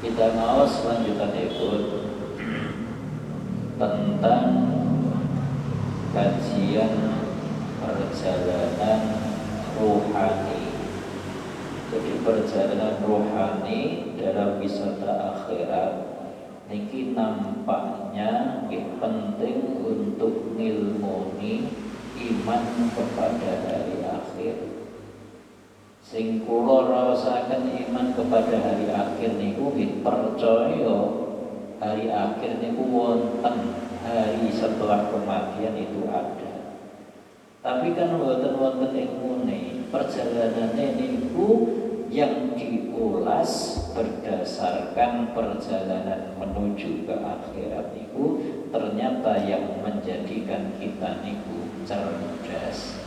Kita ngawas lanjutanipun tentang kajian perjalanan rohani. Jadi perjalanan rohani dalam wisata akhirat niki nampaknya penting untuk ngilmuni iman kepada hari akhir. Sing kula raosaken iman kepada hari akhir niku nggih percaya hari akhir niku wonten, hari setelah kematian itu ada. Tapi kan wonten ilmune, perjalanannya niku yang diulas berdasarkan perjalanan menuju ke akhirat niku ternyata yang menjadikan kita niku cerdas.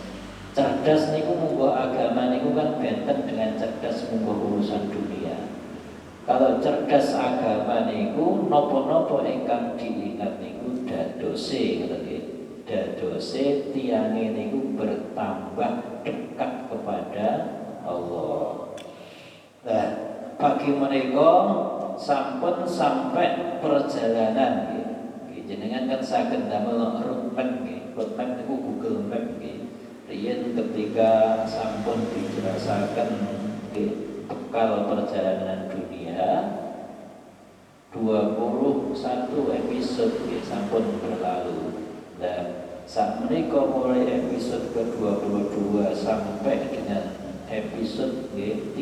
Cerdas niku munggo agama niku kan benten dengan cerdas munggo urusan dunia. Kalau cerdas agama niku napa-napa ingkang diingat niku dadose ngoten nggih. Dadose tiyange niku bertambah dekat kepada Allah. Nah, bagi mereka sampun sampai perjalanan nggih. Jenengan kan saged damel roadmap nggih. Roadmap niku Google Map nggih. Riyen ketika sampun dijelasaken bekal perjalanan dunia 21 episode sampun berlalu. Dan saat menika mulai episode ke-22 sampai dengan episode 30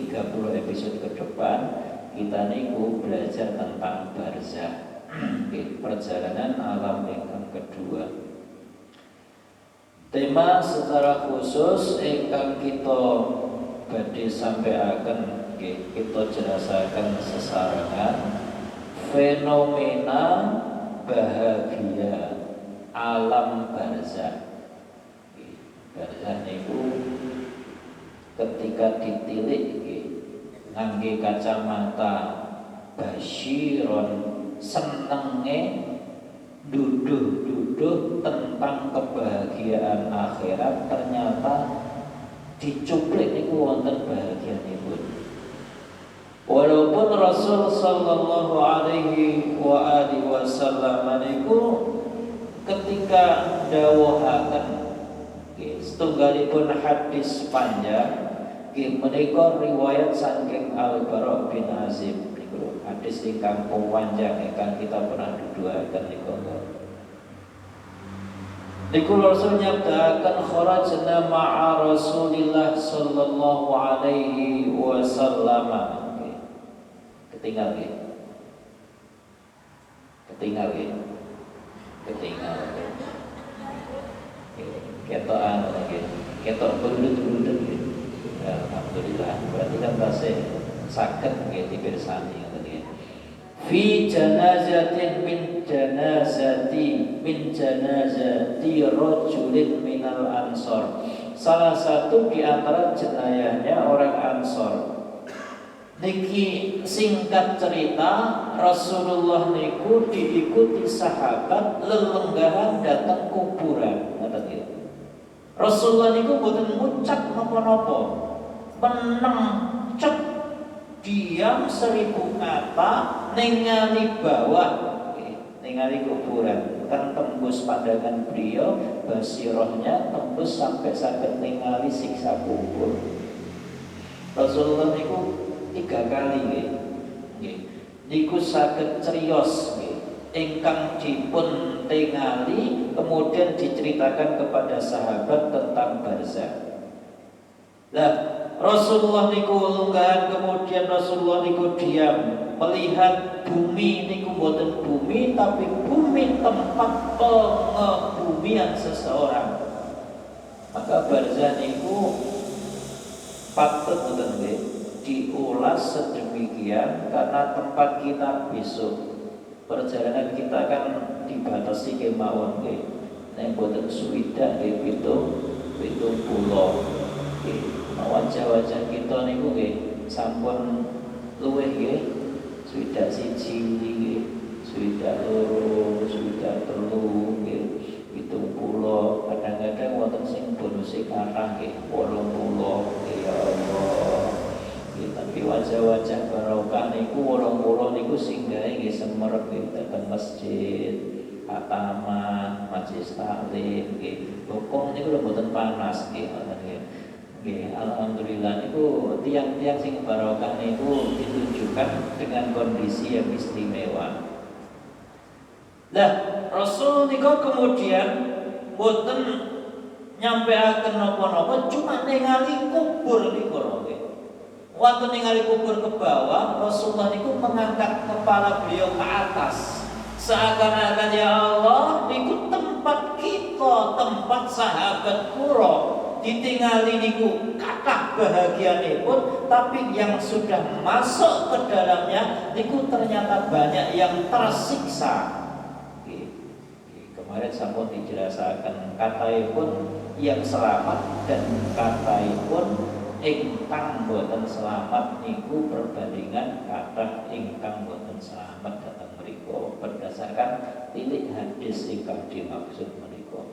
episode ke depan kita niku belajar tentang barzakh, perjalanan alam yang kedua. Tema secara khusus ingkang kita badhe sampaiaken kita jelasaken sesarengan fenomena bahagia alam barzakh. Barzakh niku ketika ditilik ngangge kacamata basyiron senenge duduh tentang kebahagiaan akhirat ternyata dicuplik niku wonten bahagianipun. Walaupun Rasul sallallahu alaihi wa alihi wasallam niku ketika dawuhaken setunggalipun hadis panjang menika riwayat saking Al-Bara bin Azib. Hadis ingkang panjang ingkang kita pernah duduhaken niku Rasul nyabdaken kharajna ma'a Rasulillah sallallahu alaihi wasallam. Ketinggal ketokan lagi ketok berudut ya, alhamdulillah berarti kan masih saged nggih dipirsani ngoten nggih. Fi janazatin min janazati rajulin minal ansor. Salah satu di antara jenayahnya orang Ansor. Niki singkat cerita, Rasulullah niku diikuti sahabat lelenggahan datang kuburan. Ngoten nggih. Rasulullah niku mboten ngucap napa-napa. Meneng cep diam 1000 kata ningali bawah, ningali kuburan. Kan tembus pandangan beliau, basirohnya tembus sampai saged ningali siksa kubur. Rasulullah niku 3 kali nggih. Niku saged criyos nggih. Ingkang dipun tingali kemudian diceritakan kepada sahabat tentang barzakh. Lah Rasulullah niku lunggahan kemudian Rasulullah niku diam melihat bumi niku boten bumi tapi bumi tempat pengebumian seseorang. Maka barzakh niku patut boten nggih diulas sedemikian karena tempat kita besok perjalanan kita kan dibatasi kemauan nggih. Nek boten suwidak nggih pitung pulau. Wajah-wajah kita niku nggih sampun luwih nggih swidak siji nggih, swidak loro, swidak telu nggih, 70. Kadang-kadang wonten sing bonuse kathah nggih 80 ya Allah. Tapi wajah-wajah barokah niku 80 niku niku singgahe nggih semerep dateng masjid, taman, majelis taklim nggih. Bokong niku lho mboten panas nggih ngoten nggih. Nggih, alhamdulillah niku tiang-tiang sing barokah niku ditunjukkan dengan kondisi yang istimewa. Nah, Rasul niku kemudian boten nyampeaken napa-napa, cuma ningali kubur niku nggih. Waktu ningali kubur ke bawah, Rasulullah niku mengangkat kepala beliau ke atas. Seakan-akan ya Allah, niku tempat kita, tempat sahabat kula. Ditingali niku kathah bahagianipun, tapi yang sudah masuk ke dalamnya niku ternyata banyak yang tersiksa. Kemarin sampun dijelasaken kataipun yang selamat dan kataipun ingkang boten selamat niku perbandingan kathah ingkang boten selamat datang mriku berdasarkan tilik hadis ingkang dimaksud menika.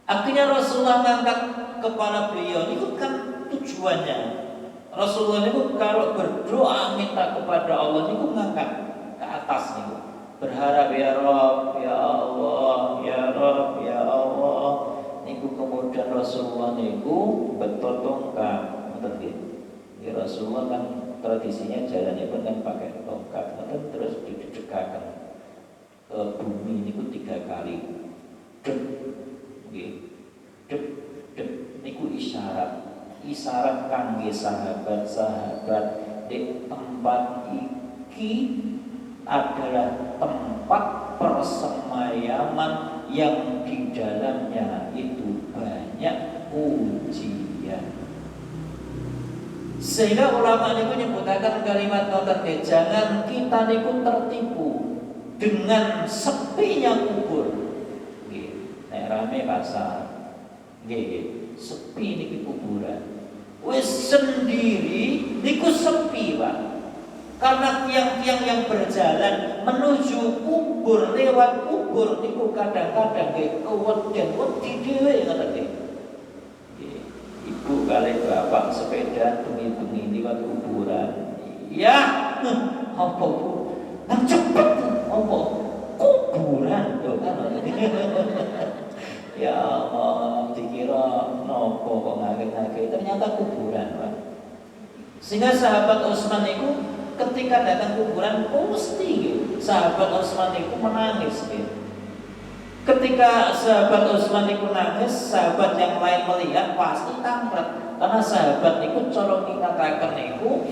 Akhirnya Rasulullah mengangkat kepala beliau niku kan tujuannya. Rasulullah niku kalau berdoa minta kepada Allah niku mengangkat ke atas niku. Berharap ya Rabb, ya Allah, ya Rabb, ya Allah. Niku kemudian Rasulullah niku bertotongkan, ngoten nggih. Ya Rasulullah kan tradisinya jalannya pun kan pakai tongkat, ngoten terus didekaken ke bumi niku 3 kali. Dek, nggih. Dek, dek niku isyarat kangge sahabat-sahabat di tempat iki adalah tempat persemayaman yang di dalamnya itu banyak ujian. Sehingga ulama niku nyebutaken kalimat ngoten nggih, jangan kita niku tertipu dengan sepinya kubur. Nggih, nek rame pasar. Nggih, sepi niki kuburan. Wis sendiri niku sepi, Pak. Karena tiang-tiang yang berjalan menuju kubur, lewat kubur niku kadang-kadang nggih keweden wedi dhewe ngoten nggih. Ibu kali bapak sepeda bengi-bengi liwat kuburan. Ya, apa Bu? Nang cepet apa? Kuburan to kan. Ya Allah, dikira nopo kok ngake-ngake, ternyata kuburan, Pak. Sehingga sahabat Utsman itu ketika datang kuburan mesti gitu. Sahabat Utsman itu menangis gitu. Ketika sahabat Utsman itu nangis, sahabat yang lain melihat pasti kampret. Karena sahabat itu colong ngatakan itu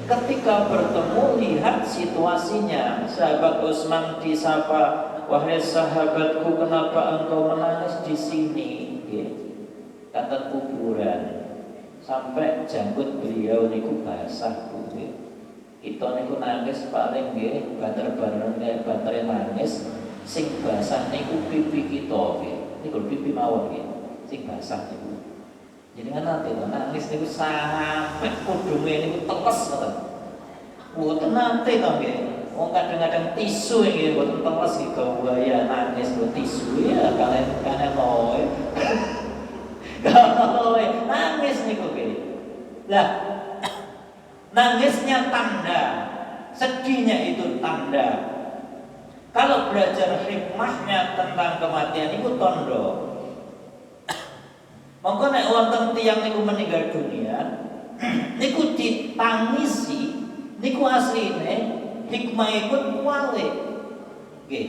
ketika bertemu lihat situasinya. Sahabat Utsman disapa, wahai sahabatku, kenapa engkau menangis di sini? Kata kuburan. Sampai janggut beliau niku basah Bu. Kita niku nangis paling nggih banter-banter bantere nangis sing basah niku pipi kita nggih. Niku pipi mawon nggih. Sing basah niku. Jadi kan nanti nangis niku sampai kudunge niku teles ngoten. Mboten nate to nggih. Wong kadang-kadang tisu nggih mboten teles iki gawaya nangis lho tisu ya kalian loe. Kalau nangis niku nggih. Lah, nangisnya tanda, sedihnya itu tanda. Kalau belajar hikmahnya tentang kematian itu tondo. Monggo nek wonten tiyang niku meninggal dunia, niku ditangisi, niku asline hikmahipun kuwale. Nggih.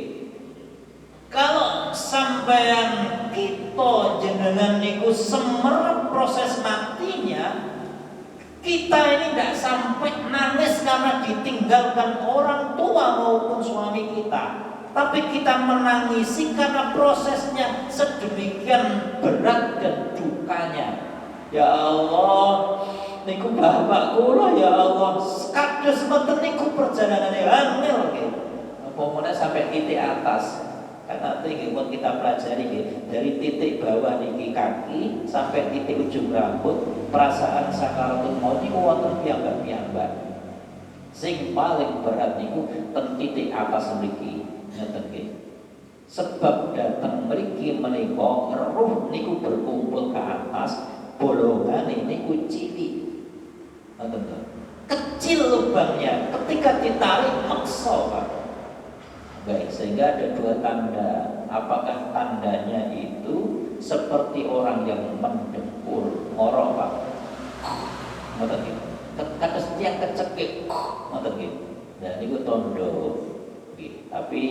Kalau sampean kita jenengan niku semerep proses matinya, kita ini tidak sampai nangis karena ditinggalkan orang tua maupun suami kita, tapi kita menangisi karena prosesnya sedemikian berat dan dukanya. Ya Allah, niku bapak kula ya Allah, kados mboten niku perjalanane angel nggih. Apa meneh sampai titik atas. Kan nanti pun kita pelajari dari titik bawah niki kaki sampai titik ujung rambut, perasaan sakaratul maut niku wonten piyambak-piyambak. Sing paling berat niku ten titik atas mriki, ngoten nggih. Sebab datang mriki menika roh niku berkumpul ke atas, bolongane niku cilik. Ngoten to. Kecil lubangnya, ketika ditarik iso Pak. Baik, sehingga ada dua tanda. Apakah tandanya itu seperti orang yang mendengkur, ngorok Pak? Ngoten gitu. Kados tiyang kecekik, ngoten gitu. Dan itu tondo. Tapi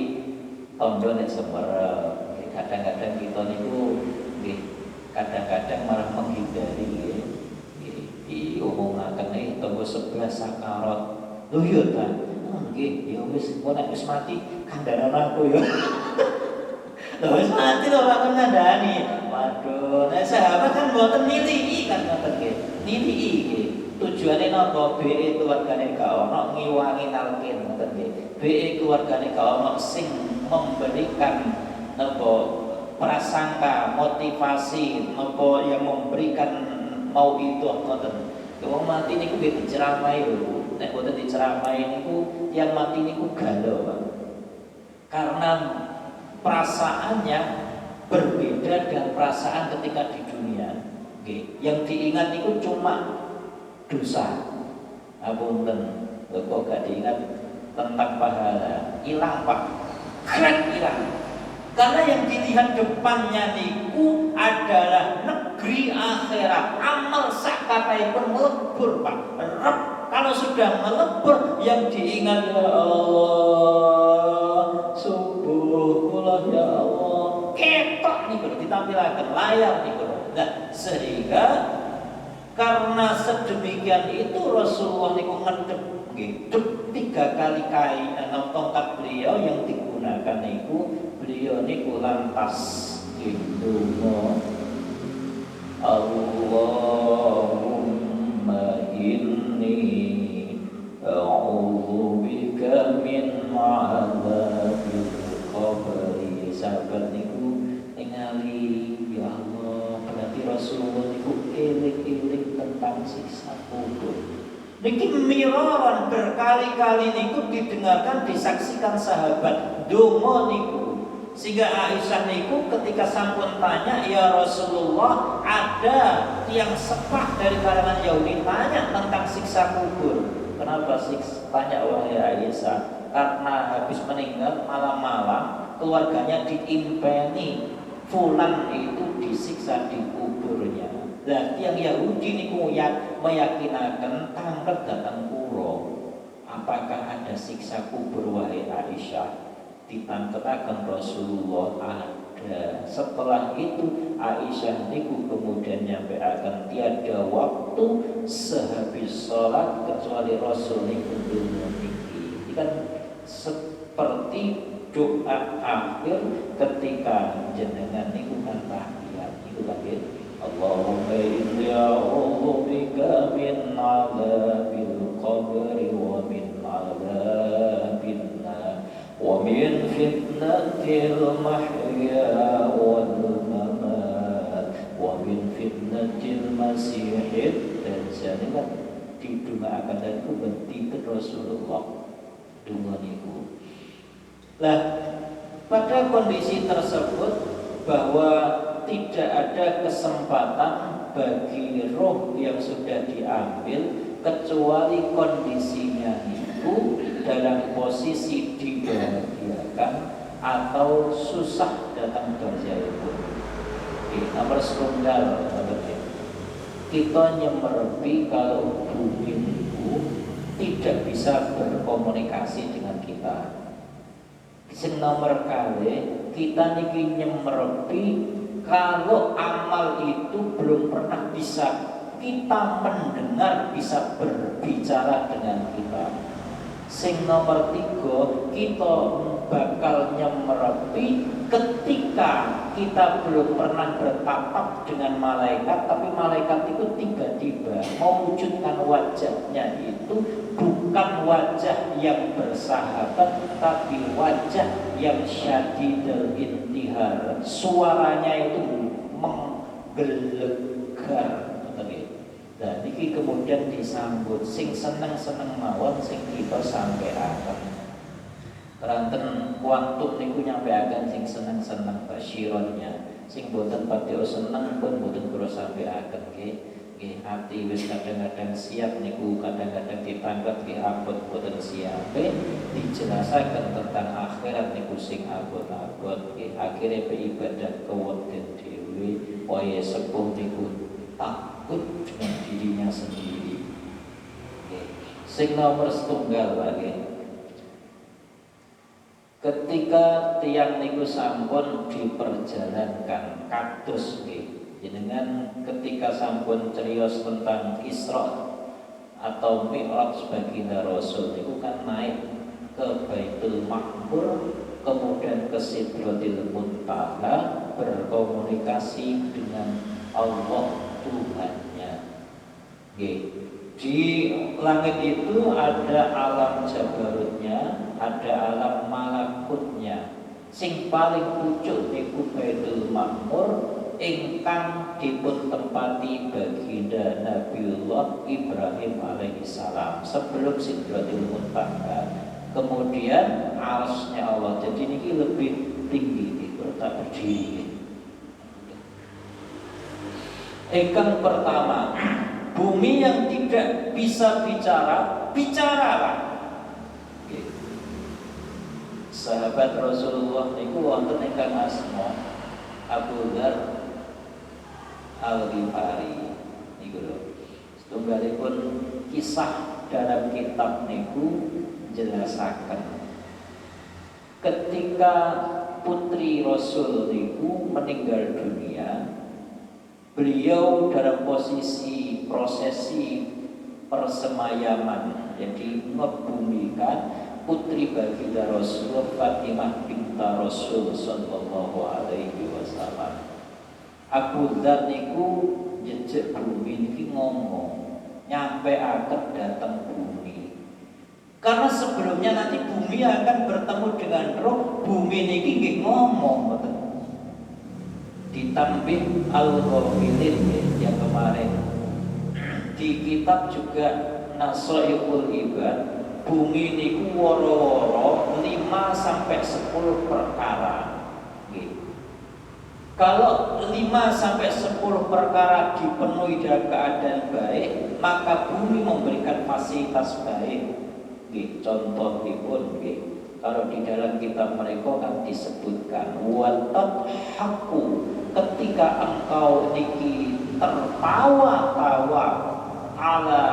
tondo nek semerep. Kadang-kadang kita niku kadang-kadang malah menghindari diomongake tonggo sebelah sakarot. Lho ya ta. Nggih, ya wis nek wis mati kandhanan aku ya. Lho wis mati lho ora kandhani. Waduh, nek sahabat kan mboten nilii kan ngoten nggih. Nilii nggih. Tujuane napa? BE keluargane gak ono ngiwangi talqin ngoten nggih. BE keluargane gak ono sing memberikan napa prasangka, motivasi, napa yang memberikan mau itu ngoten. Wong mati niku nggih diceramahi lho. Nek boten diceramahi niku yang mati niku galau, Pak. Karena perasaannya berbeda dengan perasaan ketika di dunia. Nggih, yang diingat niku cuma dosa. Apunten, kok gak diingat tentang pahala. Hilang, Pak. Hilang. Karena yang dilihat depannya niku adalah negeri akhirat. Amal sakatai pun melebur Pak. Kalau sudah melebur, yang diingat ya Allah, subuhullah ya Allah. Ketok niku ditampilaken layar niku. Nah, sehingga karena sedemikian itu Rasulullah niku ngedep nggih, 3 kali kain tongkat beliau yang digunakan niku beliau niku lantas ndonga Allahumma inni a'udzu bika min 'adzabil qabri. Sahabat niku ningali ya Allah, berarti Rasulullah niku eling-eling tentang siksa kubur. Niki miraran berkali-kali niku didengarkan, disaksikan sahabat donga niku. Sehingga Aisyah niku ketika sampun tanya, ya Rasulullah, ada tiang sepah dari kalangan Yahudi tanya tentang siksa kubur. Kenapa tanya wahai Aisyah? Karena habis meninggal malam-malam keluarganya diimpeni, fulan itu disiksa di kuburnya. Nah, tiang Yahudi niku meyakinaken tanglet datang kuro. Apakah ada siksa kubur wahai Aisyah? Ditangketaken Rasulullah ada. Setelah itu Aisyah niku kemudian nyampe akan tiada waktu sehabis sholat kecuali Rasul niku dunya niki. Ini kan seperti doa akhir ketika jenengan niku kan tahiyat niku lagi Allahumma inni a'udzu bika min 'adzabil qabri wa min 'adzabil wa min fitnatil mahya wal mamat wa min fitnatil masiihid dajjal. Kan didoakan dan ku bentiten Rasulullah donga niku. Lah pada kondisi tersebut bahwa tidak ada kesempatan bagi roh yang sudah diambil kecuali kondisinya itu dalam posisi dibahagiakan atau susah datang berjaya. Nomor setunggal, kita nyemerepi kalau bumi itu tidak bisa berkomunikasi dengan kita. Sing nomor kali kita niki nyemerepi kalau amal itu belum pernah bisa kita mendengar, bisa berbicara dengan kita. Sing nomor 3, kita bakal nyemerepi ketika kita belum pernah bertatap dengan malaikat, tapi malaikat itu tiba-tiba mewujudkan wajahnya itu bukan wajah yang bersahabat, tapi wajah yang syadidul intihar. Suaranya itu menggelegar. Dan ini kemudian disambut sing seneng-seneng mawon sing kita sampai akan keranten kuantum niku nyampe akan sing seneng-seneng basyironnya, sing boten pati seneng pun boten kula sampai akan nggih hati wis kadang-kadang siap niku kadang-kadang ditangkap nggih abot boten siap dijelasaken tentang akhirat niku sing abot-abot nggih. Akhire beribadah keweden dhewe, waya sepuh niku takut dengan dirinya sendiri. Nggih. Sing nomor setunggal lagi. Ketika tiang niku sampun diperjalankan kados nggih. Jenengan ketika sampun cerios tentang Isra atau Mi'raj baginda Rasul itu kan naik ke Baitul Ma'mur, kemudian ke Sidratil Muntaha, berkomunikasi dengan Allah Tuhannya. Di langit itu ada alam jabarutnya, ada alam malakutnya. Sing paling pucuk niku Baitul Ma'mur ingkang dipun tempati baginda Nabiullah Ibrahim alaihissalam sebelum Sidratul Muntaha. Kemudian arsy-Nya Allah. Jadi ini lebih tinggi itu tak berdiri. Ingkang pertama, bumi yang tidak bisa bicara, bicaralah. Sahabat Rasulullah niku wonten ingkang asma Abu Dzar Al-Ghifari niku lho. Setunggalipun kisah dalam kitab niku jelasaken ketika putri Rasul niku meninggal dunia, beliau dalam posisi prosesi persemayaman, jadi ngebumikan putri baginda Rasul Fatimah binta Rasul sallallahu alaihi wasallam. Abu Dzar niku jejak bumi niki ngomong nyampe akan datang bumi. Karena sebelumnya nanti bumi akan bertemu dengan roh, bumi niki nggih ngomong ngoten. Ditambih Al-Ghafilin yang kemarin di kitab juga Nasaihul Ibad, bumi niku woro-woro 5 sampai 10 perkara. Kalau 5 sampai 10 perkara dipenuhi dalam keadaan baik, maka bumi memberikan fasilitas baik. Contohipun, kalau di dalam kitab mereka kan disebutkan watat haku, ketika engkau niki tertawa-tawa ala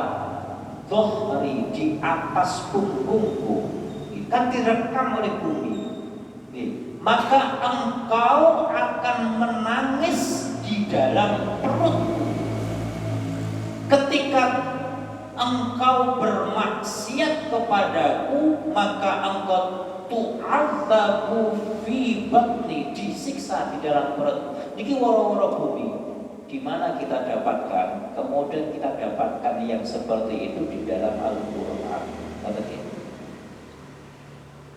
dhuhri, di atas punggungku, kan direkam oleh bumi. Maka engkau akan menangis di dalam perutku. Ketika engkau bermaksiat kepadaku, maka engkau tu'adzabu fi batni, disiksa di dalam perut. Niki woro-woro bumi. Di mana kita dapatkan? Kemudian kita dapatkan yang seperti itu di dalam Al-Qur'an.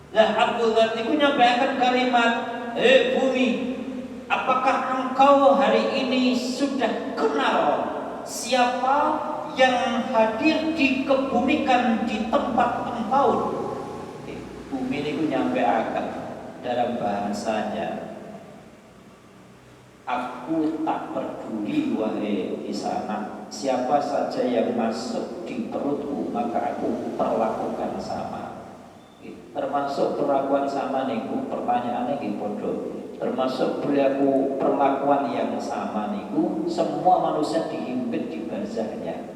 Lah Abu Dzar itu nyampaikan kalimat, bumi, apakah engkau hari ini sudah kenal siapa yang hadir dikebumikan di tempat engkau? Bumi itu nyampaikan dalam bahasanya, aku tak peduli wahai di sana, siapa saja yang masuk di perutku maka aku perlakukan sama. Termasuk perlakuan sama niku, pertanyaannya nggih padha. Termasuk perilaku perlakuan yang sama niku, semua manusia dihimpit di barzahnya.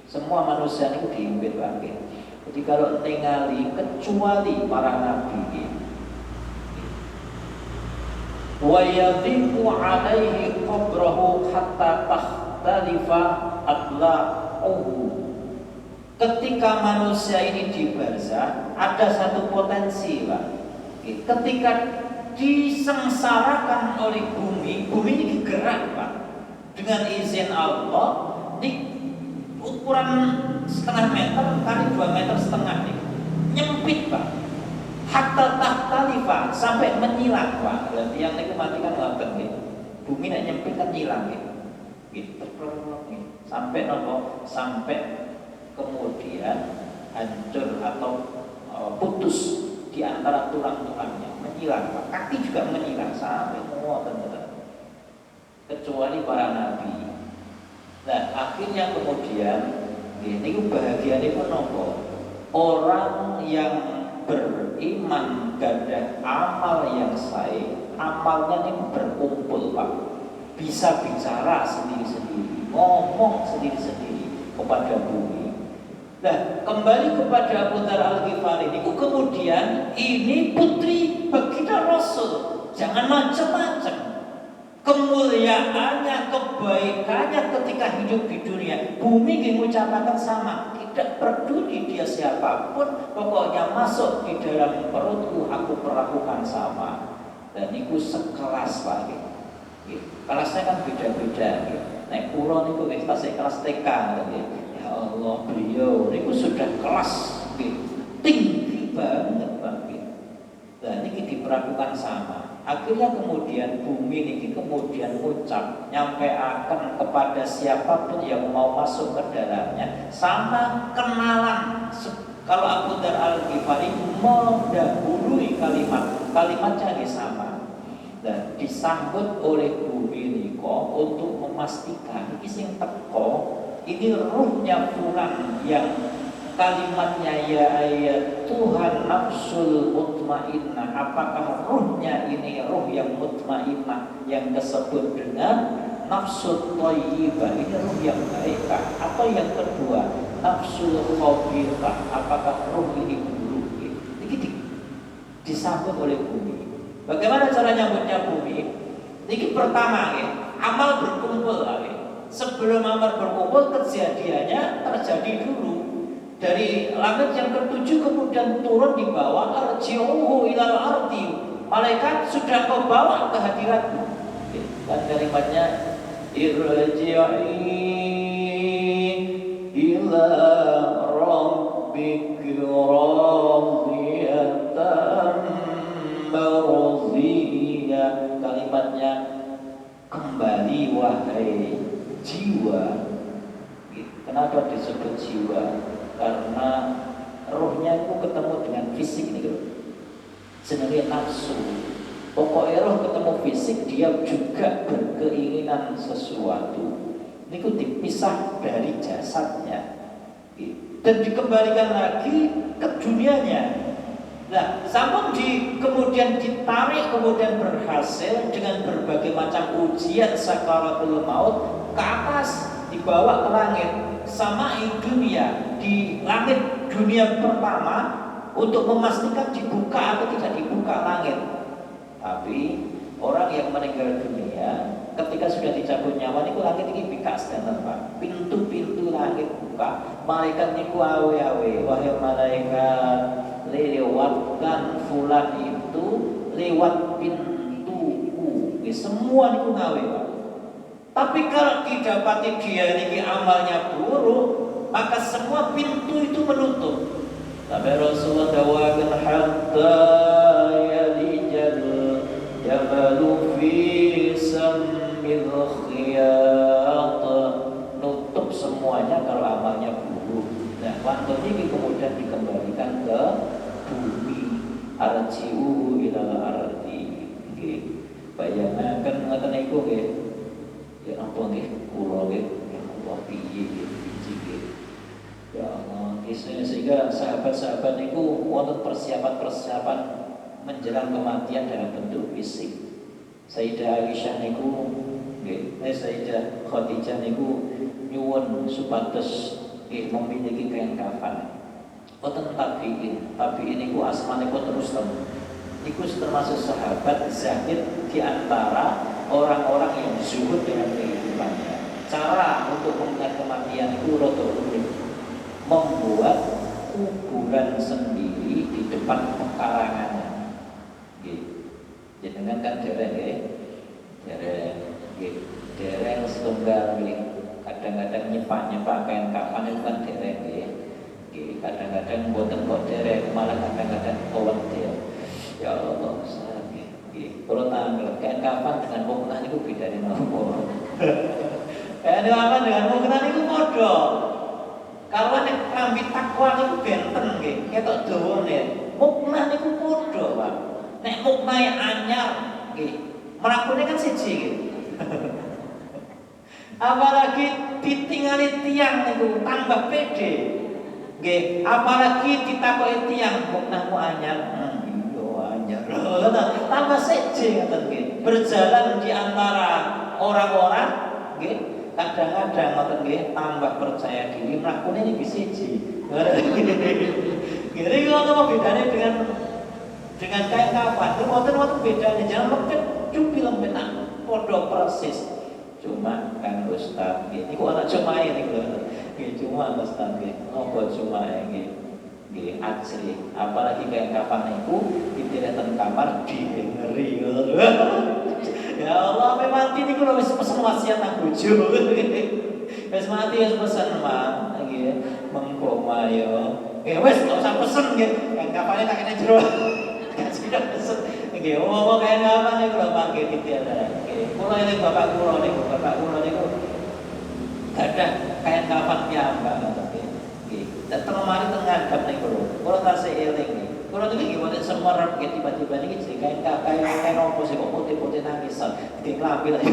Semua manusia niku dihimpit lagi. Jadi kalau ningali kecuali para nabi. Wa yadhiqu alaihi qabrahu hatta takhtalifa adla'uhu. Ketika manusia ini di barzah, ada satu potensi, Pak. Ketika disengsarakan oleh bumi, bumi ini gerak, Pak. Dengan izin Allah, di ukuran setengah meter kali 2,5 meter nih, nyempit, Pak. Hatta takhtalifa, sampai menyilang, Pak. Berarti yang ini mati kan ngoten gitu. Bumi nek nyempit kan nyilang gitu. Gitu, sampai nopo, sampai kemudian hancur atau putus di antara tulang-tulangnya, menyilang. Kaki juga menyilang sampai semua benar. Kecuali para nabi. Nah, akhirnya kemudian ini bahagianya pun nopo. Orang yang beriman gadah amal yang baik, amalnya ini berkumpul Pak, bisa bicara sendiri-sendiri, ngomong sendiri-sendiri kepada bumi. Nah, kembali kepada Abu Dzar Al-Ghifari ini, kemudian ini putri baginda Rasul, jangan macam-macam. Kemuliaannya, kebaikannya ketika hidup di dunia, bumi mengucapkan sama, tidak peduli dia siapapun, pokoknya masuk di dalam perutku, aku perlakukan sama. Dan itu sekelas lagi. Kelasnya kan beda-beda. Naik pulau niku tasik kelas TK. Ya Allah, beliau niku sudah kelas tinggi banget Pak. Dan ini diperlakukan sama. Akhirnya kemudian bumi ini kemudian ucap nyampe akan kepada siapapun yang mau masuk ke dalamnya sama kenalan. Kalau Abu Dzar Al-Ghifari mendahului kalimatnya sama dan disambut oleh bumi niko untuk memastikan ini sing teko, ini ruhnya fulan yang kalimatnya ya Tuhan nafsul mutmainnah, apakah ruhnya ini ruh yang mutmainnah yang disebut dengan nafsul thayyibah, ini ruh yang baikkah? Atau yang kedua nafsul khabithah, apakah ruh ini buruk? Ini disambut oleh bumi. Bagaimana cara nyambutnya bumi? Ini pertama amal berkumpul sebelum amal berkumpul kejadiannya terjadi dulu. Dari langit yang ketujuh kemudian turun di bawah, arji'uhu ilal ardi, malaikat sudah kau bawa ke hadiratmu. Dan kalimatnya irji'i ila rabbiki radiyatan marziyah. Kalimatnya kembali wahai jiwa. Kenapa disebut jiwa? Karena rohnya itu ketemu dengan fisik nih, senengnya nafsu. Pokoknya roh ketemu fisik, dia juga berkeinginan sesuatu. Ini itu dipisah dari jasadnya dan dikembalikan lagi ke dunianya. Nah, sampun kemudian ditarik, kemudian berhasil dengan berbagai macam ujian sakaratul maut ke atas, dibawa ke langit. Sama dunia, di langit dunia pertama untuk memastikan dibuka atau tidak dibuka langit. Tapi orang yang meninggal dunia ketika sudah dicabut nyawa itu langit ini bikas dan Pak. Pintu-pintu langit buka, malaikat niku awe-awe, wahai malaikat, lewatkan fulan itu lewat pintuku. Semua niku ngawe Pak. Tapi kalau didapati dia ini amalnya buruk, maka semua pintu itu menutup. Sampai Rasulullah dawakan hatta yalijal jamalu fi sammil khiyat, nutup semuanya kalau amalnya buruk. Nah, waktu ini kemudian dikembalikan ke bumi, arji'u ilal ardi. Bayangkan ngoten niku nggih. Ya ampun nggih, kula nggih, ya Allah piye nggih. Ya Allah, sehingga sahabat-sahabat niku wonten persiapan-persiapan menjelang kematian dalam bentuk fisik. Sayyidah Aisyah niku nggih, Sayyidah Khadijah niku nyuwun supados memiliki kain kafan. Wonten tabi'in niku asmane pun terus niku termasuk sahabat zahid di antara orang-orang yang zuhud dengan kehidupannya. Cara untuk mengingat kematian itu rada unik. Membuat kuburan sendiri di depan pekarangannya. Jenengan kan dereng dereng setunggal kadang-kadang nyepak kain kafan itu kan dereng kadang-kadang boten kok dereng, malah kadang-kadang kewedel. Ya Allah, kalau tanggal kain kafan dengan muknah itu beda dengan apa? Kain kafan dengan muknah itu bodoh. Kalau nek klambi takwa itu benten nggih, ketok dawane. Muknah niku bodoh, Pak. Nek muknahe anyar nggih, mlakune kan siji nggih. Apalagi ditingali tiang niku tambah pede. Nggih, apalagi ditakoki tiyang kok nahmu anyar. Iya anyar. Tambah seje ngoten nggih. Berjalan di antara orang-orang nggih, kadang-kadang ngoten nggih tambah percaya diri mlakune niki siji. Jadi kalau bedanya dengan kain kafan, itu wonten bedanya. Jangan mungkin cupi lempenak podo persis. Cuma kan Ustaz, ini kok anak cuma ini loh. Cuma Ustaz, ngopo cuma ini. Asli, apalagi kain kafan itu diteletan kamar dihengeri. Ya Allah, memang ini kalau pesen wasiat nang bojo. Wis mati wis pesen mah, nggih, mengko mayo. Wis gak usah pesen nggih, kain kafane tak kene jero. Gak sida pesen. Nggih, omong kain kafan niku lho mangke ditiada. Nggih, kula eling bapak kula niku gadah kain kafan piyambak ngoten nggih. Nggih, dateng mari teng ngadep niku lho. Kula tasih eling nggih. Kula niku nggih mboten semerep nggih tiba-tiba niki jadi kain opo sih kok putih-putih nangisan. Nggih klambi lagi.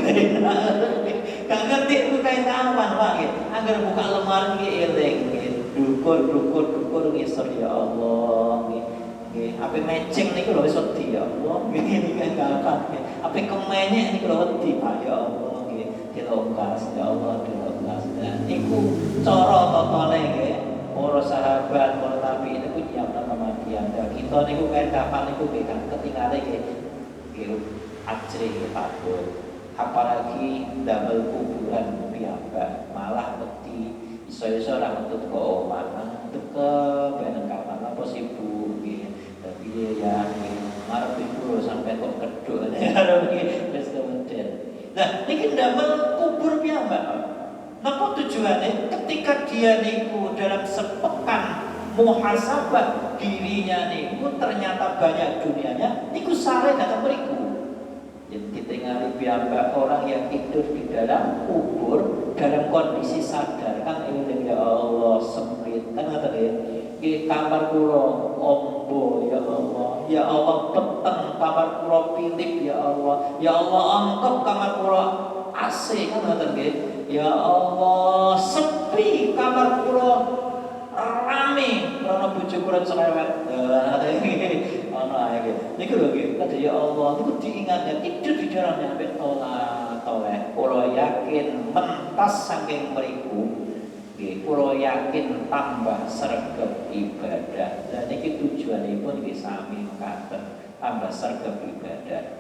Gak ngerti itu kain kafan Pak nggih. Angger buka lemari nggih eling nggih. Dukur ngisor ya Allah nggih. Nggih, ape matching niku lho wis wedi ya Allah. Nggih niki kain kafan nggih. Ape kemenyek niku lho wedi Pak ya Allah nggih. Dilokas ya Allah dilokas. Iku cara totone nggih. Para sahabat, para nabi itu nyiapkan kematian. Dan kita niku kain kafan niku nggih ketinggalan nggih ajri nggih takut. Apalagi damel kuburan piyambak malah wedi iso-iso ra metut ke omah teke ben kapan apa sih Bu nggih tapi ya ngarep iku sampai kok keduk arep iki wis keweden. Nah niki damel kubur piyambak napa tujuane ketika dia niku dalam sepekan muhasabah dirinya niku ternyata banyak dunianya niku sare datang mriku. Jadi ditinggali piyambak orang yang tidur di dalam kubur dalam kondisi sadar kan ini ya Allah sempit kan kata dia di kamar kula ombo ya Allah peteng kamar kula pilip ya Allah angkep kamar kula AC kan kata dia ya Allah sepi kamar kula rame karena bojo kula cerewet ono ae niku lho nggih kata ya Allah niku diingatnya tidur di dalamnya sampai toleh kula yakin mentas saking mriku nggih kula yakin tambah sregep ibadah dan niki tujuanipun nggih sami mekaten tambah sregep ibadah.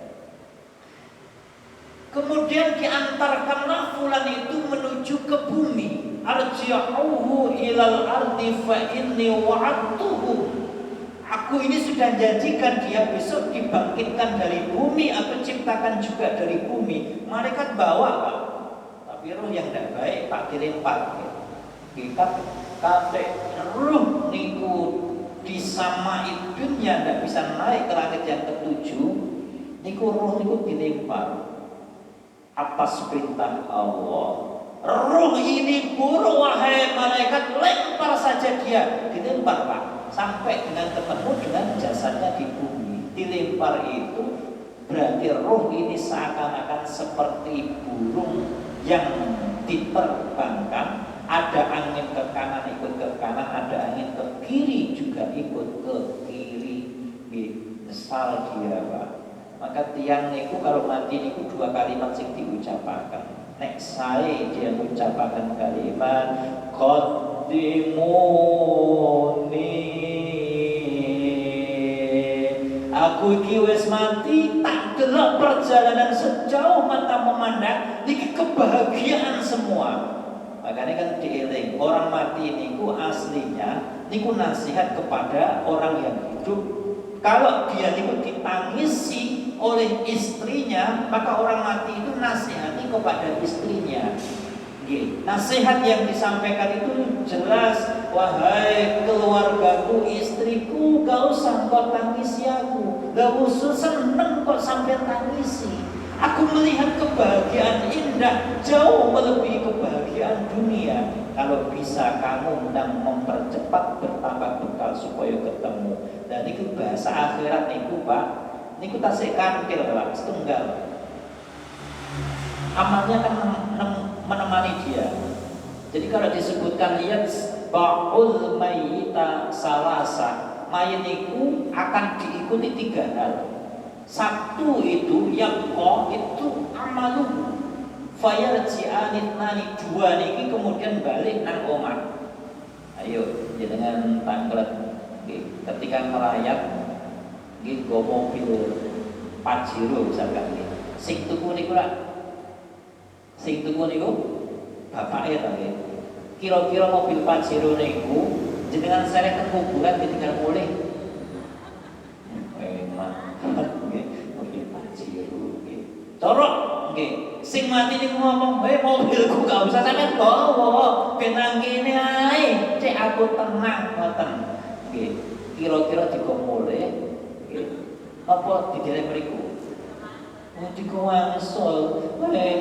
Kemudian diantarkanlah fulan itu menuju ke bumi. Arji'uhu ilal ardi fa inni wa'adtuhu. Aku ini sudah janjikan dia besok dibangkitkan dari bumi atau ciptakan juga dari bumi. Malaikat bawa Pak. Tapi roh yang tidak baik Pak dilempar. Kita kate roh niku di samai dunia tidak bisa naik ke langit yang ketujuh. Niku roh niku dilempar atas perintah Allah. Roh ini buruk wahai malaikat, lempar saja dia. Dilempar Pak, sampai dengan ketemu dengan jasadnya di bumi. Dilempar itu berarti roh ini seakan-akan seperti burung yang diterbangkan. Ada angin ke kanan ikut ke kanan, ada angin ke kiri juga ikut ke kiri. Nyesal dia Pak. Maka tiang niku kalau mati niku dua kalimat sing diucapakan. Nek sae dia mengucapkan kalimat qaddimuni. Aku iki wis mati tak delok perjalanan sejauh mata memandang niki kebahagiaan semua. Makanya kan dieling orang mati niku aslinya niku nasihat kepada orang yang hidup. Kalau dia niku ditangisi oleh istrinya, maka orang mati itu nasihati kepada istrinya. Nasihat yang disampaikan itu jelas, wahai keluargaku, istriku, gak usah kau tangisi aku, gak usah seneng kok sampai tangisi. Aku melihat kebahagiaan indah jauh melebihi kebahagiaan dunia. Kalau bisa kamu sedang mempercepat bertambah bekal supaya ketemu. Dan itu bahasa akhirat niku Pak. Niku tasik kantil Pak, setunggal. Amalnya kan menemani dia. Jadi kalau disebutkan lihat yatba'ul mayyita salasa. Mayit itu akan diikuti 3 hal. Satu itu yang itu amalu fayarji'anit nani, 2 niki kemudian balik nang omah. Ayo jenengan tanglet ketika melayat nggih go mobil Pajero misalkan nggih. Sing tuku niku bapake ta nggih. Kira-kira mobil Pajero niku jenengan sereh teng kuburan ditinggal mulih. Nggih, mobil Pajero nggih. Corok nggih, sing mati niku ngomong, mobilku gak usah sampean bawa, ben nang kene ae, cek aku tenang ngoten." Nggih, kira-kira dikomole nggih. Apa didelek mriku? Dikuwangsul,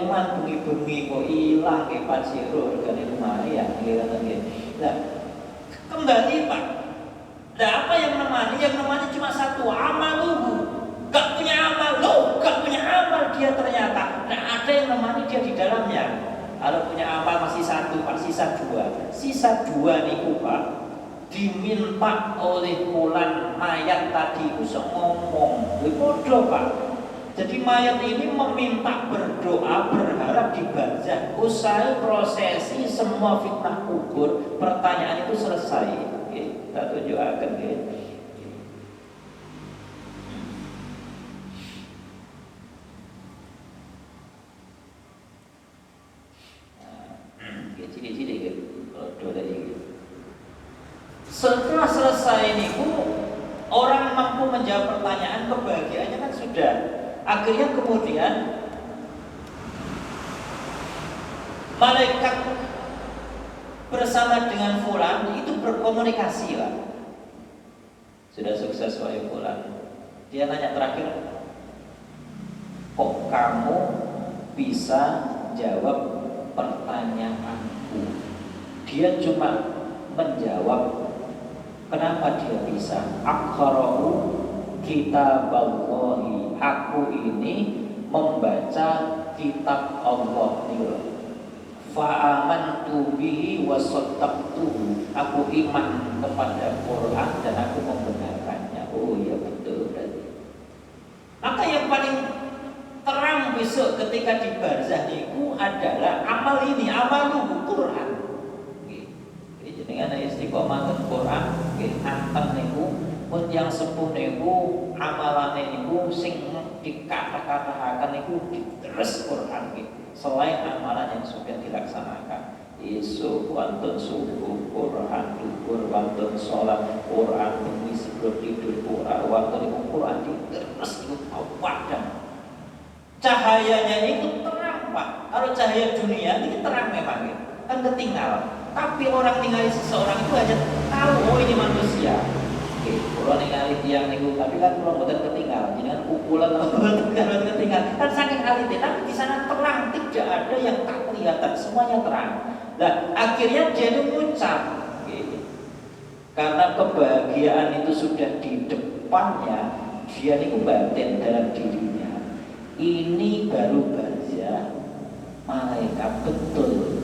man bengi-bengi kok ilang nggih Pajero regane lumayan nggih ngoten nggih. Nah, kembali Pak. Nah, apa yang namanya? Yang namanya cuma satu, amaluhu. Gak punya amal, gak punya amal dia ternyata. Nah, ada yang namanya dia di dalamnya. Kalau punya amal masih 1 Pak, sisa 2. Sisa 2 niku Pak diminta oleh fulan mayat tadi itu ngomong. Bodoh Pak. Jadi mayat ini meminta berdoa, berharap di barzah. Usai prosesi semua fitnah kubur, pertanyaan itu selesai. Kita tunjukkan nggih. Setelah selesai ini orang mampu menjawab pertanyaan, kebahagiaannya kan sudah. Akhirnya kemudian malaikat bersama dengan fulan itu berkomunikasi lah. Sudah sukses wahai fulan. Dia nanya terakhir, kok kamu bisa jawab pertanyaanku? Dia cuma menjawab. Kenapa dia bisa? Aqra'u kitaballahi. Aku ini membaca kitab Allah nih. Fa'amantu bihi wa saddaqtuhu. Aku iman kepada Quran dan aku membenarkannya. Oh iya betul. Maka yang paling terang besok ketika di barzah niku adalah amal ini, amaluhu Quran. Dengan istiqomah ke Quran, anteng niku, pun yang sepuh niku, amalane niku, sing dikata-katakan niku diteres Quran. Selain amalan yang sudah dilaksanakan, isu wonten subuh Quran, duhur wonten sholat Quran, bengi sebelum tidur Quran, wonten niku Quran diteres niku padang. Cahayanya itu terang Pak. Kalau cahaya dunia ini terang memang kan ketinggal. Tapi orang ningali seseorang itu hanya tahu, oh ini manusia. Oke, kalau ningali tiang niku, tapi kan kalau bukan ketinggal, jangan pukulan atau ketinggal. Kan saking alite, tapi di sana terang, tidak ada yang tak kelihatan, semuanya terang. Nah, akhirnya dia itu mengucap, karena kebahagiaan itu sudah di depannya, dia niku batin dalam dirinya. Ini baru barzah, malaikat betul.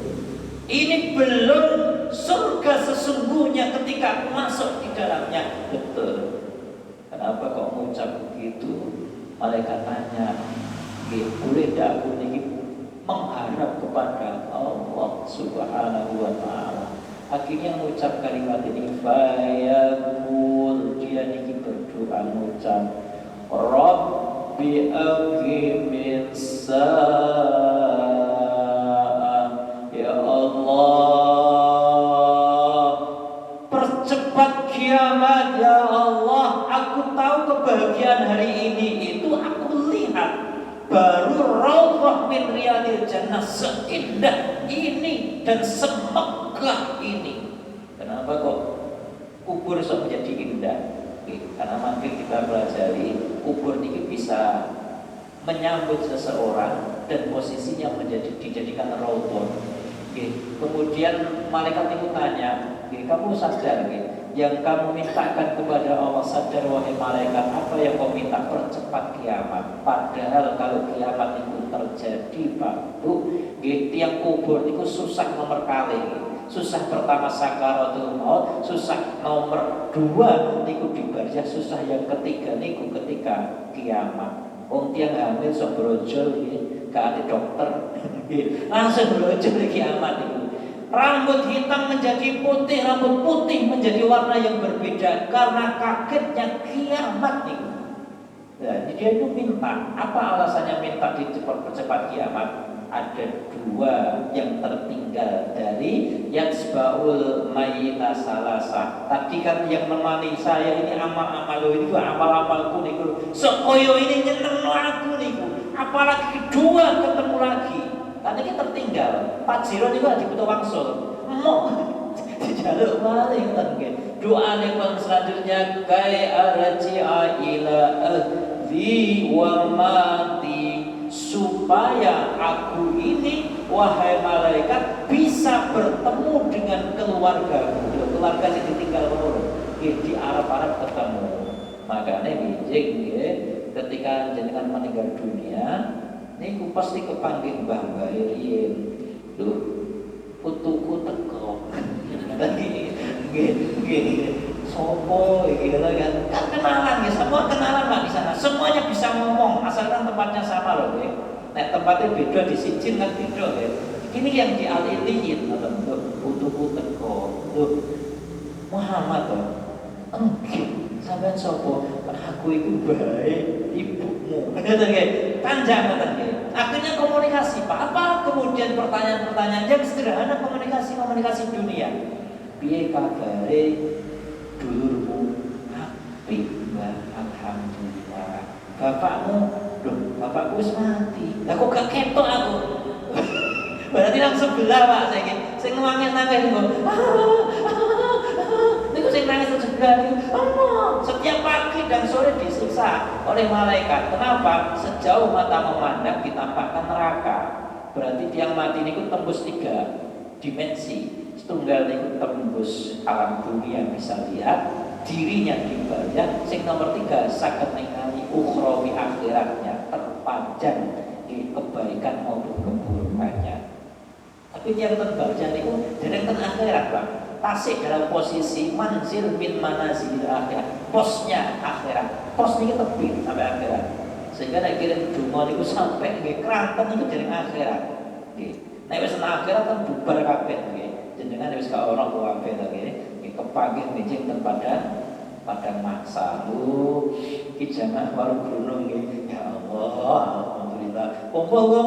Ini belum surga sesungguhnya ketika aku masuk di dalamnya. Betul. Kenapa kok mengucap begitu? Malaikat tanya, boleh tidak aku ini mengharap kepada Allah Subhanahu wa ta'ala. Akhirnya mengucap kalimat ini, fayaqul, dia ini berdoa mengucap, Rabbi aqimis percepat kiamat ya Allah. Aku tahu kebahagiaan hari ini itu aku lihat baru raudhah min riyadil jannah, seindah ini dan semegah ini. Kenapa kok kubur bisa menjadi indah? Karena makin kita pelajari kubur ini bisa menyambut seseorang dan posisinya dijadikan raudhah. Kemudian malaikat itu tanya, kamu sadar yang kamu mintakan kepada Allah, sadar wahai malaikat, apa yang kau minta? Percepat kiamat. Padahal kalau kiamat itu terjadi Pak Bu, tiang kubur itu susah nomor kali. Susah pertama sakaratul maut, susah nomor 2 niku di barzah, susah yang ketiga niku ketika kiamat. Wong tiang hamil sok brojol nggih, gak ada dokter. Langsung brojol kiamat niku. Rambut hitam menjadi putih, rambut putih menjadi warna yang berbeda karena kagetnya kiamat niku. Nah, dia itu minta, apa alasannya minta dicepat kiamat? Ada 2 yang tertinggal dari yatsbaul mayyita salasa. Tadi kan yang menemani saya ini amal-amal ini amal-amalku niku. Sekoyo ini nyenengno aku niku. Apalagi 2 ketemu lagi. Karena ini tertinggal. Pajero niku dibutuh wangsul. Mau dijaluk maling nggih. Doa niku selanjutnya kai arji'a ila ahli wa mati, supaya aku ini wahai malaikat bisa bertemu dengan keluargaku. Keluarga yang ditinggal di Arab-Arab ketemu. Makanya bijik ketika jenengan meninggal dunia niku pasti kepanggih mbah-mbah riyen. Lho, putuku teko. Sopo gitu kan kenalan ya, semua kenalan Pak di sana, semuanya bisa ngomong asalkan tempatnya sama loh ya. Nek tempatnya beda di Sijin kan beda ya. Ini yang dialiliin atau putuku teko. Tuh Muhammad tuh enggak sampean sopo, aku itu baik ibumu. Panjang katanya. Akhirnya komunikasi Pak. Apa kemudian pertanyaan-pertanyaan yang sederhana, komunikasi dunia. Piye kabare dulurmu? Apik Mbah, alhamdulillah. Bapakmu, loh bapakku wis mati. Lah kok gak ketok aku? Berarti nang sebelah Pak saiki. Sing nangis-nangis niku. Niku sing nangis nang sebelah niku. Setiap pagi dan sore disiksa oleh malaikat. Kenapa? Sejauh mata memandang ditampakkan neraka. Berarti tiang mati niku tembus 3 dimensi. Setunggal niku tembus alam dunia bisa lihat dirinya di barzah. Sing nomor 3 saged ningali ukhrawi akhiratnya terpanjang di kebaikan maupun keburukannya. Tapi yang terbarzah niku dereng ten akhirat Pak. Tasik dalam posisi manzil min manazil akhirat. Posnya akhirat. Pos niki tebih sampai akhirat. Sehingga nek kirim donga niku sampai nggih kranten niku dereng akhirat. Nggih. Nek wis nang akhirat kan bubar kabeh nggih. Jenengan wis gak ono kabeh to nggih. Kepanggih mijing ten padang maksa. Iki jamaah warung gunung nggih. Ya Allah, alhamdulillah. Kumpul.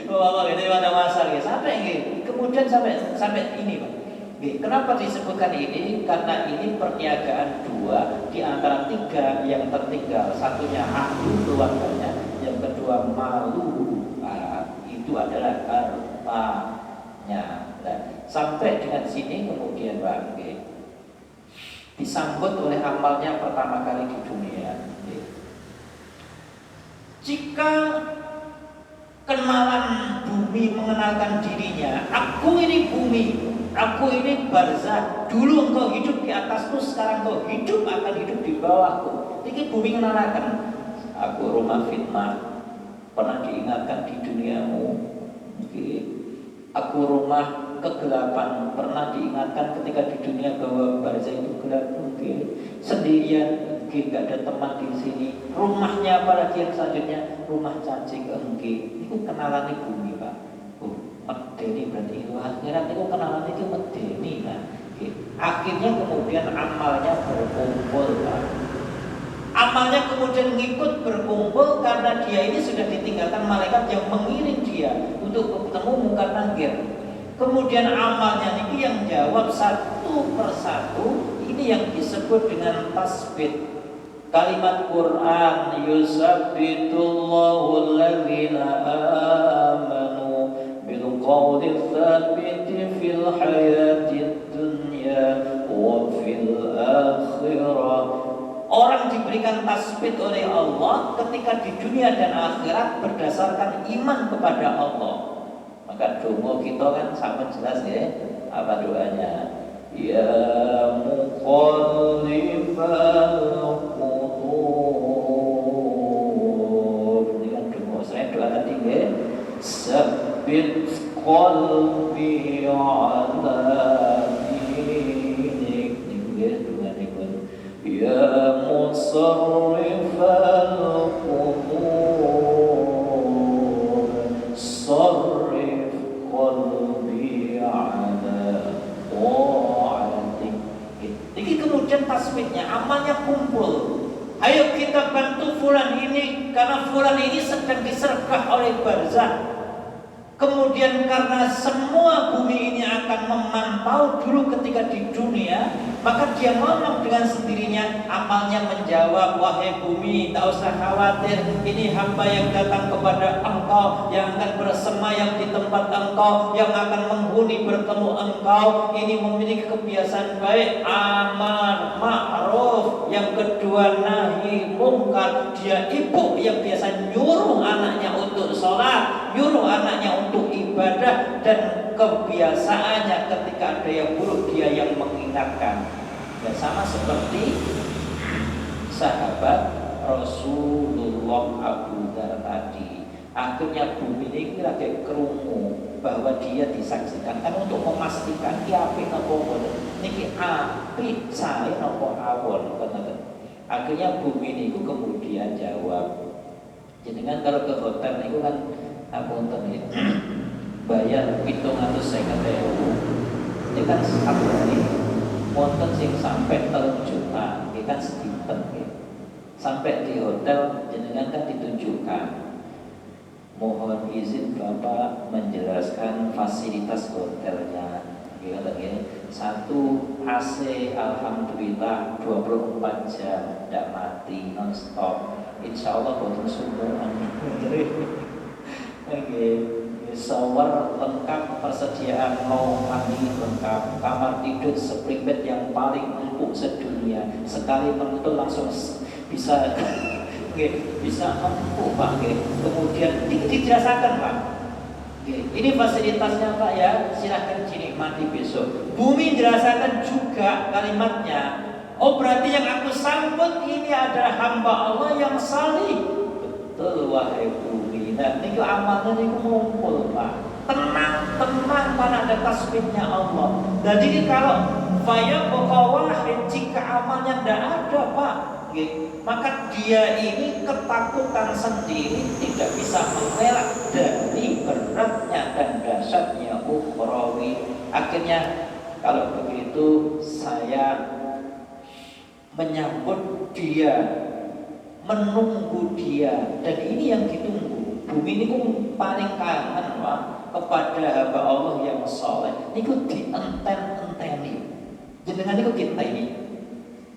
Bapak ini pada masa nggih. Sampai nggih. Kemudian sampai ini Pak. Kenapa disebutkan ini? Karena ini perniagaan 2 di antara 3 yang tertinggal. Satunya ahlu keluarganya, yang kedua malu. Itu adalah hartanya. Nah, sampai dengan sini kemudian Pak disambut oleh amalnya pertama kali di dunia. Jika kenalan bumi mengenalkan dirinya, aku ini bumi, aku ini barzah. Dulu engkau hidup di atasku, sekarang engkau akan hidup di bawahku. Ini bumi mengenalkan, aku rumah fitnah, pernah diingatkan di duniamu. Aku rumah kegelapan, pernah diingatkan ketika di dunia bahwa barzah itu gelap. Sendirian, gak ada teman di sini. Rumahnya apalagi yang selanjutnya, rumah cacing. Itu kenalan bumi Pak. Medeni berarti itu akhirat itu kenalan itu medeni Pak. Akhirnya kemudian amalnya berkumpul Pak. Amalnya kemudian ngikut berkumpul karena dia ini sudah ditinggalkan malaikat yang mengiring dia untuk bertemu Munkar Nakir. Kemudian amalnya ini yang jawab satu persatu. Ini yang disebut dengan tasbih. Kalimat Quran yusabbitullahu alladhina amanu bil qawli tsabiti fil hayatid dunya wa fil akhirah. Orang diberikan tasbih oleh Allah ketika di dunia dan akhirat berdasarkan iman kepada Allah. Maka doa kita kan sama jelas ya. Apa doanya? Ya muqallibal qulub. Ini kan doa. Saya doa tadi ya. Sabbit qalbi ala dinik. Ya musarrifal qulub sarrif qalbi ala ta'atik. Ini kemudian tasbihnya, amalnya kumpul. Ayo kita bantu fulan ini karena fulan ini sedang disergah oleh barzakh. Kemudian karena semua bumi ini akan memantau dulu ketika di dunia, maka dia ngomong dengan sendirinya, amalnya menjawab, wahai bumi, tak usah khawatir, ini hamba yang datang kepada engkau, yang akan bersemayam di tempat engkau, yang akan menghuni bertemu engkau. Ini memiliki kebiasaan baik, amar ma'ruf, yang kedua nahi mungkar. Dia ibu yang biasa nyuruh anaknya untuk sholat, nyuruh anaknya untuk ibadah, dan kebiasaannya ketika ada yang buruk dia yang mengingatkan. Dan sama seperti sahabat Rasulullah Abu Dzar tadi, akhirnya bumi ini lagi kerungu bahwa dia disaksikan kan untuk memastikan ki apik napa boten, niki apik sae napa awon. Akhirnya bumi niku kemudian jawab, jenengan kalau ke hotel niku kan apunten nggih bayar 750.000. Ini kan sabune wonten sing sampai 3 juta, ini kan sedinten nggih. Sampai di hotel jenengan kan ditunjukkan, mohon izin Bapak menjelaskan fasilitas hotelnya. Satu, AC alhamdulillah 24 jam tidak mati non-stop. Insya Allah boten sumuan. Shower lengkap, persediaan mau mandi lengkap, kamar tidur sepribet yang paling empuk sedunia. Sekali menentu langsung bisa bisa empuk Pak. Kemudian dirasakan Pak. Ini fasilitasnya Pak ya, silahkan dinikmati besok. Bumi dirasakan juga kalimatnya. Oh berarti yang aku sambut ini adalah hamba Allah yang salih. Betul wahai bumi. Nah ini amalnya ini ngumpul Pak. Tenang karena ada tasbihnya Allah. Jadi kalau faya wahid, jika amalnya tidak ada Pak, maka dia ini ketakutan sendiri, tidak bisa mengelak dari beratnya dan dahsyatnya ukhrawi. Akhirnya kalau begitu saya menyambut dia, menunggu dia, dan ini yang ditunggu. Bumi ini paling kangen Pak kepada hamba Allah yang soleh. Ini dienten-enteni. Jenengan niku kita ini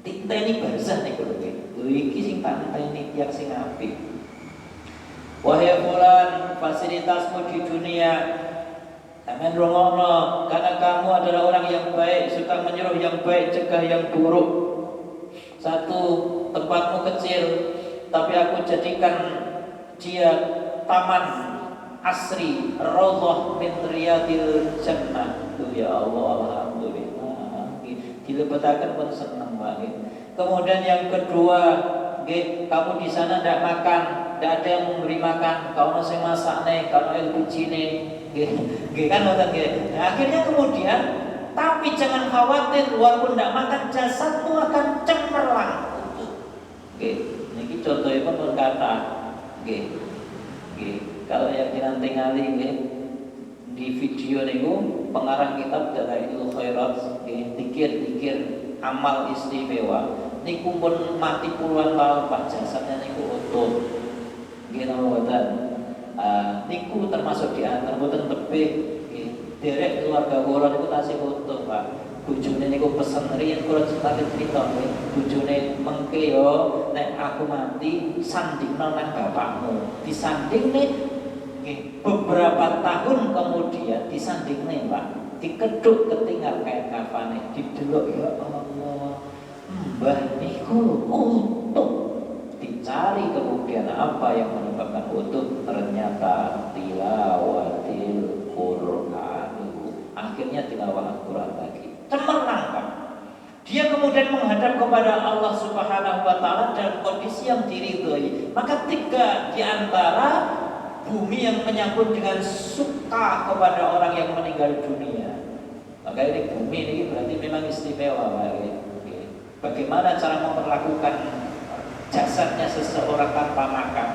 titeni barzah niku lho. Iki sing tak enteni tiyang sing apik. Wahai fulan, fasilitasmu di dunia jangan rongokno, karena kamu adalah orang yang baik, suka menyuruh yang baik, cegah yang buruk. Satu, tempatmu kecil, tapi aku jadikan dia taman asri, raudhah min riyadil jannah. Ya Allah, alhamdulillah. Dilebetaken pun seneng Pak. Kemudian yang kedua, kamu di sana tidak makan, tidak ada yang memberi makan, kau nasi masak nih, kau LPG nih, kan akhirnya kemudian, tapi jangan khawatir, walaupun tidak makan jasadmu akan cemerlang. Ini contohnya pun berkata, kalau yang dinanti-ngali di video niku pengarang kitab Dalailul Khairat, dikir amal istimewa niku pun mati puluhan tahun Pak, jasadnya niku utuh. Niku termasuk di antara boten tebih derek keluarga kula niku tasih utuh Pak. Bojone niku pesen riyen kula cerita bojone mengke yo nek aku mati sandingno nang bapakmu. Disandingne beberapa tahun kemudian disandingne Pak. Dikeduk ketinggal kain kafane, didelok ya Allah. Mbah niku utuh. Dicari kemudian apa yang menyebabkan utuh, ternyata tilawatil Qur'an. Akhirnya tilawah Al-Quran lagi. Cemerlang Pak. Dia kemudian menghadap kepada Allah Subhanahu wa taala dalam kondisi yang diridhoi. Maka 3 di antara bumi yang menyambut dengan suka kepada orang yang meninggal dunia. Maka ini bumi ini berarti memang istimewa, Pak. Bagaimana cara memperlakukan jasadnya seseorang tanpa makan,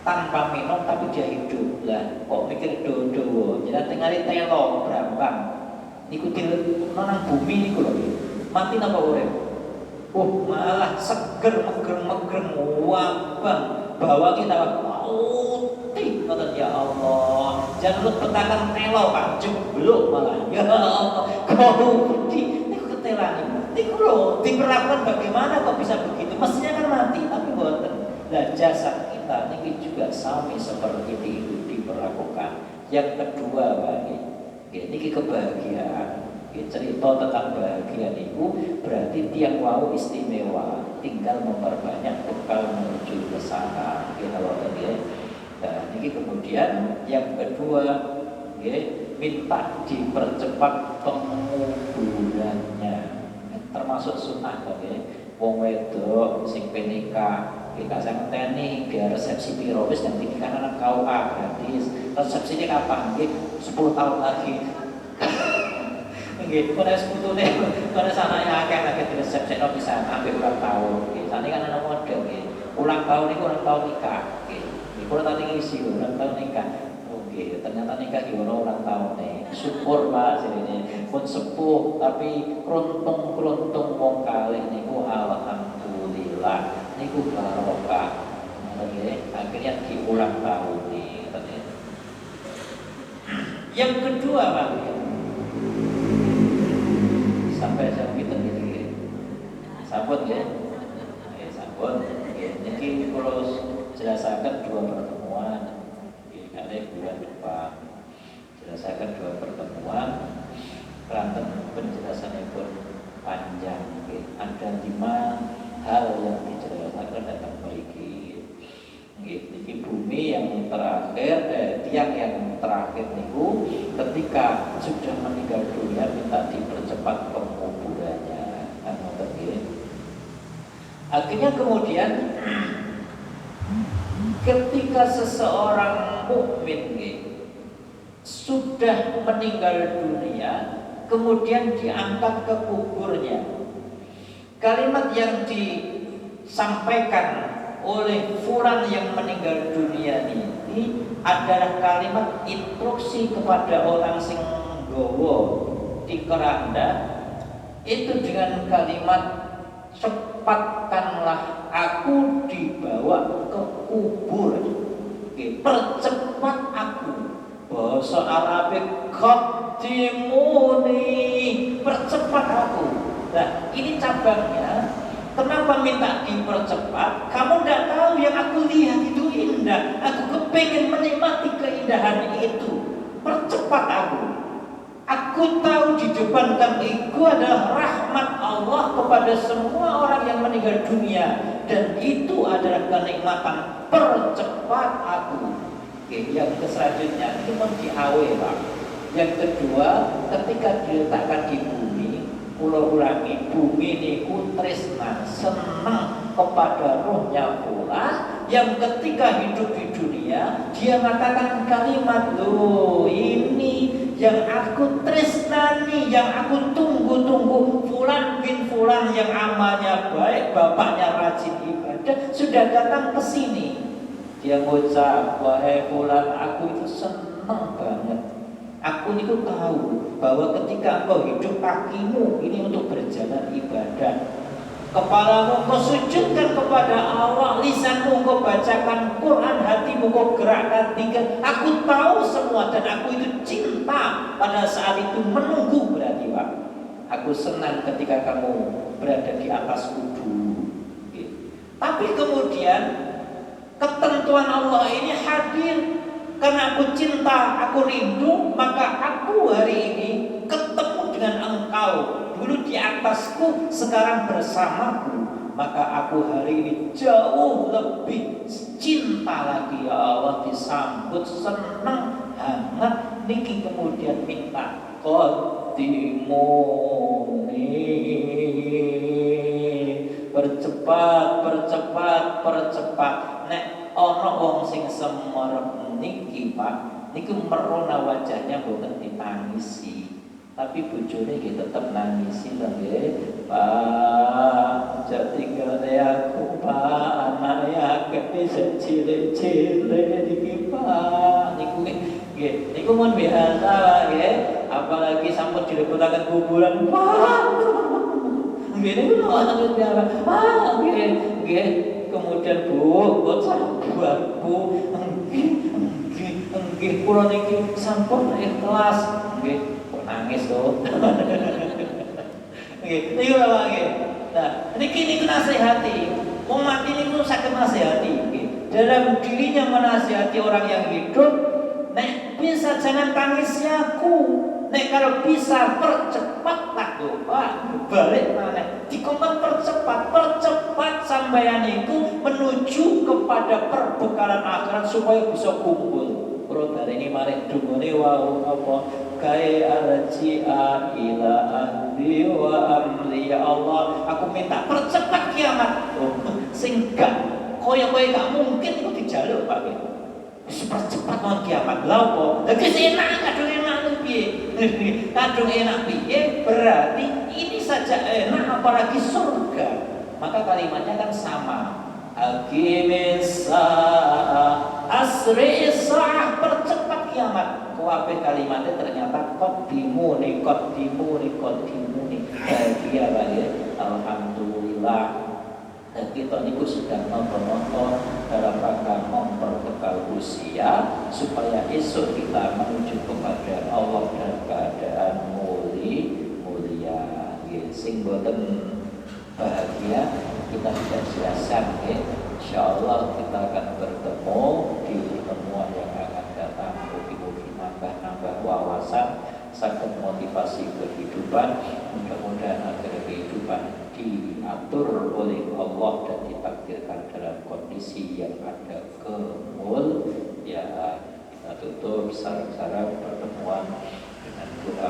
tanpa minum, tapi dia hidup lah. Kok mikir dodo? Jadi tinggali telo berambang. Niku nonang bumi niku lho. Mati napa urip? Malah seger, meger, wabang. Bawa kita putih, kata ya Allah. Jangan lu petakan telo Pak, jeblok malah. Ya Allah, kau putih. Niku ketelan. Niku lho, diperlakukan bagaimana kok bisa begitu? Mestinya kan mati, tapi boten. Nah, jasad kita ini juga sama seperti itu diperlakukan. Yang kedua, Pak, ini kebahagiaan. Cerita tentang bahagia itu berarti tiang wau istimewa, tinggal memperbanyak bekal menuju ke sana. Nah, ini kemudian yang kedua, minta dipercepat penguburannya, termasuk sunnah, wong wedok sing penikah kita ngenteni biar resepsi piro wis dan kan anak KUA gratis. Resepsi ini kapan? 10 tahun lagi. Nggih, pada sebetulnya pada sananya akeh lagi resepsi no bisa ambil ulang tahun. Nggih, sane kan ana model nggih. Ulang tahun niku ulang tahun nikah. Nggih. Niku ulang tahun isi ulang tahun nikah. Oke, ternyata nikah di ulang tahun nih. Syukur Pak sini pun sepuh tapi keruntung wong kalih niku alhamdulillah. Niku barokah. Akhirnya diulang tahun nih. Yang kedua Pak, sampai jam kita gitu, sabut ya, sabut. Ini kalau jelasakan 2 pertemuan, ada bulan depan. Jelasakan 2 pertemuan, kelantan penjelasannya pun panjang. Ada 5 hal yang dijelaskan dalam memiliki. Ini bumi yang terakhir, tiang yang terakhir niku ketika sudah meninggal dunia minta dipercepat penguburannya. Akhirnya kemudian ketika seseorang mukmin sudah meninggal dunia, kemudian diangkat ke kuburnya. Kalimat yang disampaikan oleh fulan yang meninggal dunia ini adalah kalimat instruksi kepada orang sing gowo di keranda itu dengan kalimat cepatkanlah aku dibawa ke kubur. Percepat aku. Bahasa Arabik qaddimuni, percepat aku. Nah, ini cabangnya. Kenapa minta dipercepat? Kamu tidak tahu yang aku lihat itu indah. Aku kepingin menikmati keindahan itu. Percepat aku. Aku tahu di depan kamu itu adalah rahmat Allah kepada semua orang yang meninggal dunia. Dan itu adalah kenikmatan. Percepat aku. Oke, yang selanjutnya itu diawe Pak. Yang kedua, ketika diletakkan di bumi, pulau ulangi, bumi niku tresna senang kepada rohnya pula yang ketika hidup di dunia dia mengatakan kalimat, loh ini yang aku tresnani, yang aku tunggu-tunggu, fulan bin fulan yang amalnya baik, bapaknya rajin ibadah sudah datang ke sini. Dia ngucap, wahai fulan, aku itu senang banget. Aku itu tahu bahwa ketika engkau hidup kakimu ini untuk berjalan ibadah, kepalamu kau sujudkan kepada Allah, lisanmu kau bacakan Quran, hatimu kau gerakkan tinggal. Aku tahu semua dan aku itu cinta pada saat itu menunggu berarti Pak. Aku senang ketika kamu berada di atas kudu. Tapi kemudian ketentuan Allah ini hadir. Karena aku cinta, aku rindu, maka aku hari ini ketemu dengan engkau. Dulu di atasku, sekarang bersamaku. Maka aku hari ini jauh lebih cinta lagi ya Allah, disambut senang, hangat. Niki kemudian minta qaddimuni, percepat. Nek ono ana wong sing semerep niki Pak, niku merona wajahnya boten ditangisi. Tapi bojone nggih tetep nangisi lho nggih. Pak, tinggal aku Pak, anak akeh cilik-cilik niki Pak. Niku nggih, niku mun biasa nggih, apalagi sampun dilebetaken kuburan Pak. Nggih niku nangis biasa. Pak, nggih. Kemudian Bu, sabar Bu. Nggih kula niki sampun ikhlas. Nggih, kok nangis to. Nggih, niku lho nggih. Nah, niki nasihati. Wong mati niku saged nasihati nggih. Dalam dirinya menasihati orang yang hidup, nek bisa jangan tangisi aku. Nek kalau bisa percepatlah Pak, balik mana? Dikongkon percepat sampeyan itu menuju kepada perbekalan akhirat supaya bisa kumpul. Kalau dari ini mari dungane wau apa gawe arji'a ila ahli wa amri ya Allah, aku minta percepat kiamat. Sing gak koyo-koyo gak mungkin itu dijaluk Pak. Percepat non kiamat. Lha opo? Lah enak kadung enak piye? Kadung enak piye? Berarti ini saja enak apalagi surga. Maka kalimatnya kan sama. Aqimis sa'ah asri sa'ah, percepat kiamat. Kuwabe kalimatnya ternyata qaddimuni. Bahagia lah ya. Alhamdulillah. Dan kita niku sedang nonton dalam rangka memperbekal usia supaya esok kita menuju kepada Allah dan keadaan mulia. Sing boten bahagia kita tidak sia-sia. Insyaallah kita akan bertemu di pertemuan yang akan datang. Mugi-mugi nambah wawasan, saged motivasi kehidupan. Mudah-mudahan agar kehidupan diatur oleh Allah dan ditakdirkan dalam kondisi yang ada kemuliaan. Kita tutup sarang-sarang pertemuan dengan doa